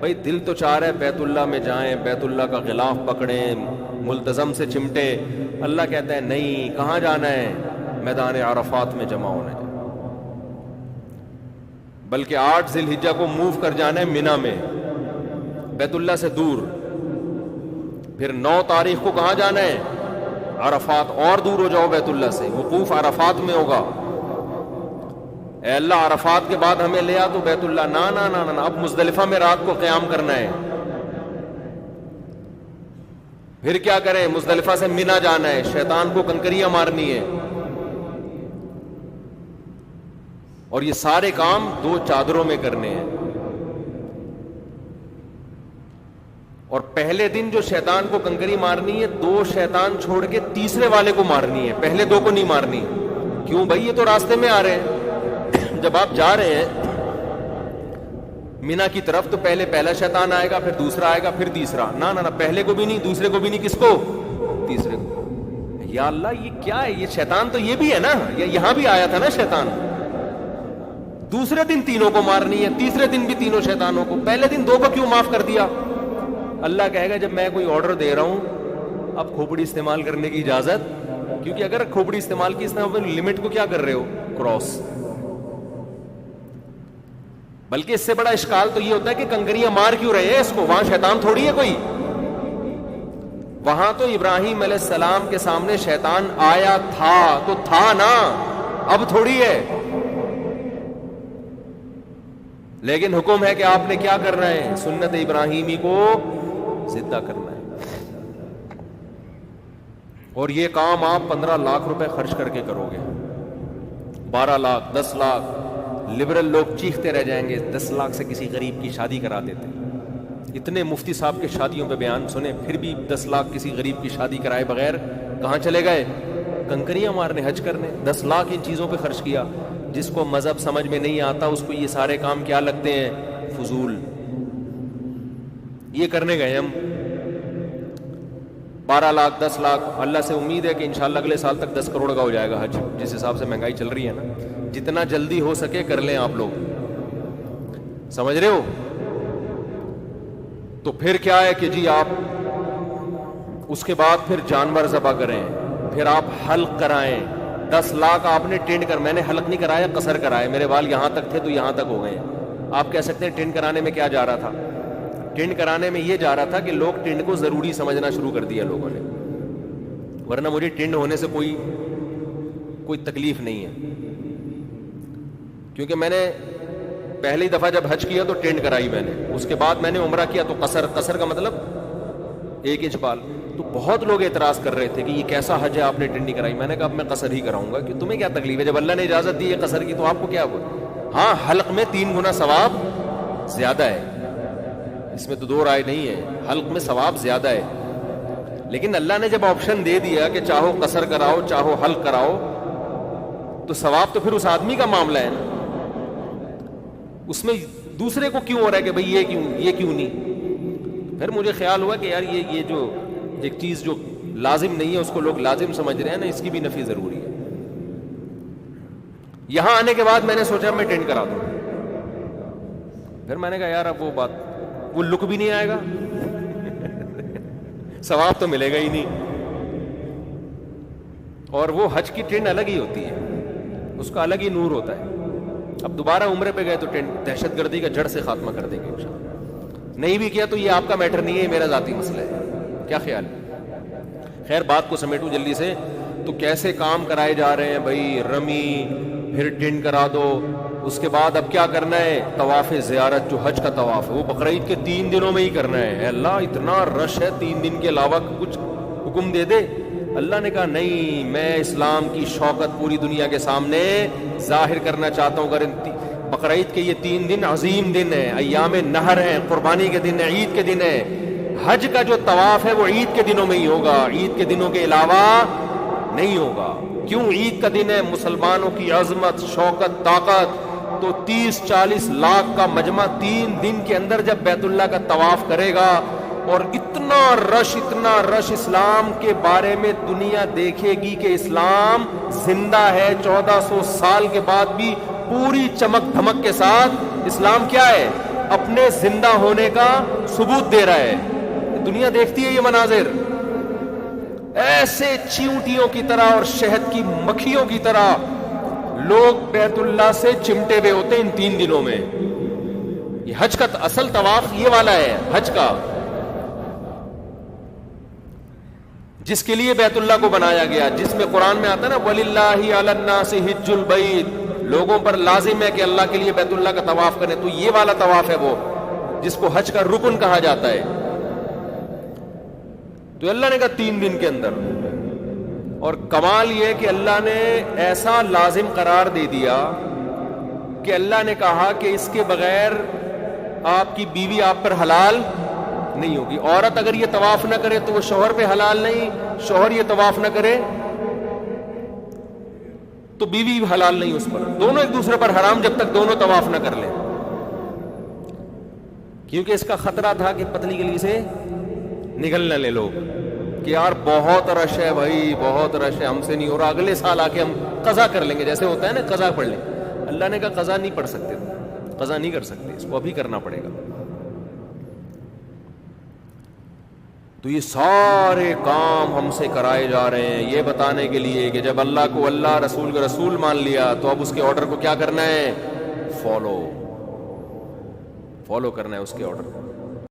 بھائی دل تو چاہ رہا ہے بیت اللہ میں جائیں, بیت اللہ کا غلاف پکڑیں, ملتزم سے چمٹے. اللہ کہتا ہے نہیں, کہاں جانا ہے؟ میدان عرفات میں جمع ہونا ہے. بلکہ 8 ذی الحجہ کو موو کر جانا ہے منی میں, بیت اللہ سے دور. پھر 9 تاریخ کو کہاں جانا ہے؟ عرفات, اور دور ہو جاؤ بیت اللہ سے, وقوف عرفات میں ہوگا. اے اللہ عرفات کے بعد ہمیں لے آ تو بیت اللہ, نا نا نا نا, اب مزدلفہ میں رات کو قیام کرنا ہے. پھر کیا کریں؟ مزدلفہ سے منی جانا ہے, شیطان کو کنکریاں مارنی ہے. اور یہ سارے کام 2 چادروں میں کرنے ہیں. اور پہلے دن جو شیطان کو کنکری مارنی ہے, 2 شیطان چھوڑ کے تیسرے والے کو مارنی ہے, پہلے 2 کو نہیں مارنی. کیوں بھائی؟ یہ تو راستے میں آ رہے ہیں. جب آپ جا رہے ہیں مینا کی طرف تو پہلے پہلا شیطان آئے گا, پھر دوسرا آئے گا, پھر تیسرا. نا نا نا, پہلے کو بھی نہیں, دوسرے کو بھی نہیں, کس کو؟ تیسرے کو. یا اللہ یہ کیا ہے؟ یہ شیطان تو یہ بھی ہے نا, یہاں بھی آیا تھا نا شیطان. دوسرے دن تینوں کو مارنی ہے, تیسرے دن بھی تینوں شیطانوں کو, پہلے دن 2 کو کیوں معاف کر دیا؟ اللہ کہے گا جب میں کوئی آرڈر دے رہا ہوں اب کھوپڑی استعمال کرنے کی اجازت, کیونکہ اگر کھوپڑی استعمال کی اس نے لمٹ کو کیا کر رہے ہو؟ کراس. بلکہ اس سے بڑا اشکال تو یہ ہوتا ہے کہ کنکریاں مار کیوں رہے ہیں اس کو؟ وہاں شیطان تھوڑی ہے کوئی. وہاں تو ابراہیم علیہ السلام کے سامنے شیطان آیا تھا تو تھا نا, اب تھوڑی ہے. لیکن حکم ہے کہ آپ نے کیا کرنا ہے؟ سنت ابراہیمی کو زندہ کرنا ہے. اور یہ کام آپ 15 لاکھ روپے خرچ کر کے کرو گے, 12 لاکھ, 10 لاکھ. لبرل لوگ چیختے رہ جائیں گے 10 لاکھ سے کسی غریب کی شادی کرا دیتے. اتنے مفتی صاحب کے شادیوں پہ بیان سنے, پھر بھی 10 لاکھ کسی غریب کی شادی کرائے بغیر کہاں چلے گئے؟ کنکریاں مارنے, حج کرنے. 10 لاکھ ان چیزوں پہ خرچ کیا. جس کو مذہب سمجھ میں نہیں آتا اس کو یہ سارے کام کیا لگتے ہیں؟ فضول. یہ کرنے گئے ہم 12 لاکھ 10 لاکھ. اللہ سے امید ہے کہ انشاءاللہ اگلے سال تک 10 کروڑ کا ہو جائے گا حج, جس حساب سے مہنگائی چل رہی ہے نا. جتنا جلدی ہو سکے کر لیں آپ لوگ, سمجھ رہے ہو؟ تو پھر کیا ہے کہ جی آپ اس کے بعد پھر جانور ذبح کریں, پھر آپ حلق کرائیں. 10 لاکھ آپ نے ٹینڈ کر, میں نے حلق نہیں کرایا, قصر کرایا. میرے بال یہاں تک تھے تو یہاں تک ہو گئے. آپ کہہ سکتے ہیں ٹینڈ کرانے میں کیا جا رہا تھا؟ ٹینڈ کرانے میں یہ جا رہا تھا کہ لوگ ٹینڈ کو ضروری سمجھنا شروع کر دیا لوگوں نے, ورنہ مجھے ٹینڈ ہونے سے کوئی تکلیف نہیں ہے. کیونکہ میں نے پہلی دفعہ جب حج کیا تو ٹینڈ کرائی میں نے, اس کے بعد میں نے عمرہ کیا تو قصر کا مطلب 1 انچ بال. تو بہت لوگ اعتراض کر رہے تھے کہ یہ کیسا حج ہے, آپ نے ٹینڈ نہیں کرائی. میں نے کہا اب میں قصر ہی کراؤں گا, کہ تمہیں کیا تکلیف ہے؟ جب اللہ نے اجازت دی ہے قصر کی تو آپ کو کیا ہوا؟ ہاں حلق میں 3 گنا ثواب زیادہ ہے, اس میں تو 2 رائے نہیں ہے, حلق میں ثواب زیادہ ہے. لیکن اللہ نے جب آپشن دے دیا کہ چاہو قصر کراؤ چاہو حلق کراؤ, تو ثواب تو پھر اس آدمی کا معاملہ ہے نا. اس میں دوسرے کو کیوں ہو رہا ہے کہ بھئی یہ کیوں نہیں؟ پھر مجھے خیال ہوا کہ یار یہ جو ایک چیز جو لازم نہیں ہے اس کو لوگ لازم سمجھ رہے ہیں نا, اس کی بھی نفی ضروری ہے. یہاں آنے کے بعد میں نے سوچا میں ٹینڈ کرا دوں. پھر میں نے کہا یار اب وہ لک بھی نہیں آئے گا, ثواب تو ملے گا ہی نہیں. اور وہ حج کی ٹینڈ الگ ہی ہوتی ہے, اس کا الگ ہی نور ہوتا ہے. اب دوبارہ عمرے پہ گئے تو دہشت گردی کا جڑ سے خاتمہ کر دیں گے انشاءاللہ. نہیں بھی کیا تو یہ آپ کا میٹر نہیں ہے, میرا ذاتی مسئلہ ہے. کیا خیال ہے؟ خیر بات کو سمیٹوں جلدی سے. تو کیسے کام کرائے جا رہے ہیں بھائی؟ رمی, پھر ٹینڈ کرا دو, اس کے بعد اب کیا کرنا ہے؟ طواف زیارت, جو حج کا طواف ہے وہ بقرعید کے 3 دنوں میں ہی کرنا ہے. اے اللہ اتنا رش ہے, 3 دن کے علاوہ کچھ حکم دے دے. اللہ نے کہا نہیں, میں اسلام کی شوکت پوری دنیا کے سامنے ظاہر کرنا چاہتا ہوں. اگر بقرعید کے یہ 3 دن عظیم دن ہیں, ایام نہر ہیں, قربانی کے دن ہیں, عید کے دن ہیں. حج کا جو طواف ہے وہ عید کے دنوں میں ہی ہوگا, عید کے دنوں کے علاوہ نہیں ہوگا. کیوں؟ عید کا دن ہے, مسلمانوں کی عظمت, شوکت, طاقت. تو 30-40 لاکھ کا مجمع 3 دن کے اندر جب بیت اللہ کا طواف کرے گا, اور اتنا رش اسلام کے بارے میں دنیا دیکھے گی کہ اسلام زندہ ہے. 1400 سال کے بعد بھی پوری چمک دھمک کے ساتھ اسلام کیا ہے؟ اپنے زندہ ہونے کا ثبوت دے رہا ہے. دنیا دیکھتی ہے یہ مناظر, ایسے چیونٹیوں کی طرح اور شہد کی مکھیوں کی طرح لوگ بیت اللہ سے چمٹے ہوئے ہوتے ہیں ان 3 دنوں میں. یہ حج کا اصل طواف یہ والا ہے, حج کا, جس کے لیے بیت اللہ کو بنایا گیا, جس میں قرآن میں آتا ہے نا وَلِلَّهِ عَلَى النَّاسِ حِجُّ الْبَيْتِ, لوگوں پر لازم ہے کہ اللہ کے لیے بیت اللہ کا طواف کریں. تو یہ والا طواف ہے وہ جس کو حج کا رکن کہا جاتا ہے. تو اللہ نے کہا 3 دن کے اندر, اور کمال یہ کہ اللہ نے ایسا لازم قرار دے دیا کہ اللہ نے کہا کہ اس کے بغیر آپ کی بیوی آپ پر حلال نہیں ہوگی. عورت اگر یہ طواف نہ کرے تو وہ شوہر پہ حلال نہیں, شوہر یہ طواف نہ کرے تو بیوی بھی حلال نہیں اس پر. دونوں ایک دوسرے پر حرام جب تک دونوں طواف نہ کر لیں, کیونکہ اس کا خطرہ تھا کہ پتلی گلی سے نگل نہ لے لوگ کہ یار بہت رش ہے بھائی, بہت رش ہے, ہم سے نہیں ہو رہا, اگلے سال آ کے ہم قضا کر لیں گے, جیسے ہوتا ہے نا قضا پڑھ لیں. اللہ نے کہا قضا نہیں پڑھ سکتے, قضا نہیں کر سکتے, اس کو ابھی کرنا پڑے گا. تو یہ سارے کام ہم سے کرائے جا رہے ہیں یہ بتانے کے لیے کہ جب اللہ کو اللہ, رسول کو رسول مان لیا تو اب اس کے آرڈر کو کیا کرنا ہے, فالو کرنا ہے اس کے آرڈر کو.